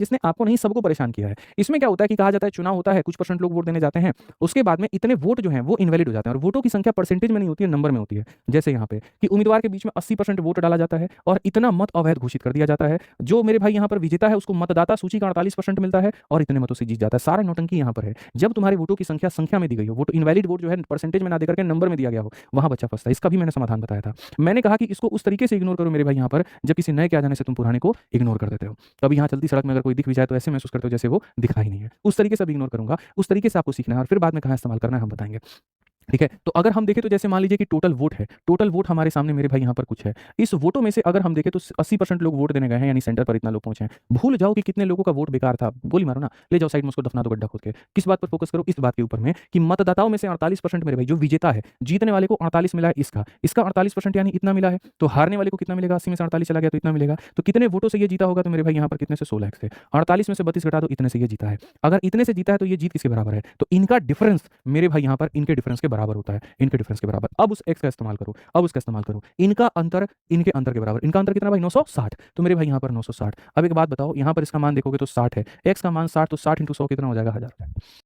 जिसने आपको नहीं सबको परेशान किया है। इसमें क्या होता है कि कहा जाता है चुनाव होता है, कुछ परसेंट लोग वोट देने जाते हैं, उसके बाद में इतने वोट जो हैं वो इनवैलिड हो जाते हैं और वोटों की संख्या परसेंटेज में नहीं होती है, नंबर में होती है। जैसे यहाँ पे कि उम्मीदवार के बीच में 80% वोट डाला जाता है और इतना मत अवैध घोषित कर दिया जाता है, जो मेरे भाई यहाँ पर विजेता है उसको मतदाता सूची का 48% मिलता है और इतने मतों से जीत जाता है। सारा नौटंकी यहाँ पर है। जब तुम्हारे वोटों की संख्या में दी गई हो, वोट इनवैलिड वोट जो है परसेंटेज में ना देकर के नंबर में दिया गया हो, वहां बच्चा फंसता है। इसका भी मैंने समाधान बताया था। मैंने कहा कि इसको उस तरीके से इग्नोर करो मेरे भाई यहाँ पर, जब किसी नए के आ जाने से तुम पुराने को इग्नोर कर देते हो। कभी यहाँ चलती सड़क में अगर कोई दिख भी जाए तो ऐसे महसूस करते हो जैसे वो दिखा ही नहीं है। उस तरीके से अब इग्नोर करूंगा, उस तरीके से आपको सीखना है और फिर बाद में कहाँ इस्तेमाल करना है हम बताएंगे। ठीक है, तो अगर हम देखें तो जैसे मान लीजिए कि टोटल वोट है, टोटल वोट हमारे सामने मेरे भाई यहाँ पर कुछ है। इस वोटों में से अगर हम देखें तो 80% लोग वोट देने गए हैं, यानी सेंटर पर इतना लोग पहुंचे हैं। भूल जाओ कि कितने लोगों का वोट बेकार था, गोली मारो ना, ले जाओ साइड में उसको दफना दो गड्ढा खोद के। किस बात पर फोकस करो? इस बात के ऊपर में कि मतदाताओं में से 48% मेरे भाई जो विजेता है, जीतने वाले को 48 मिला है, इसका 48% यानी इतना मिला है, तो हारने वाले को कितना मिलेगा? 80 में से 48 चला गया तो इतना मिलेगा। तो कितने वोटों से ये जीता होगा? तो मेरे भाई यहाँ पर कितने से? 16 से 48 में से 32 घटा दो, इतने से ये जीता है। अगर इतने से जीता है तो ये जीत किसके बराबर है? तो इनका डिफरेंस मेरे भाई यहाँ पर इनके डिफरेंस के बराबर होता है, इनके डिफरेंस के बराबर। अब उस एक्स का इस्तेमाल करो, अब उसका इस्तेमाल करो, इनका अंतर इनके अंतर के बराबर। इनका अंतर कितना भाई? 960। तो मेरे भाई यहाँ पर 960। अब एक बात बताओ, यहाँ पर इसका मान देखोगे तो 60 है, एक्स का मान 60, तो 60 × 100 कितना हो जाएगा? 1000।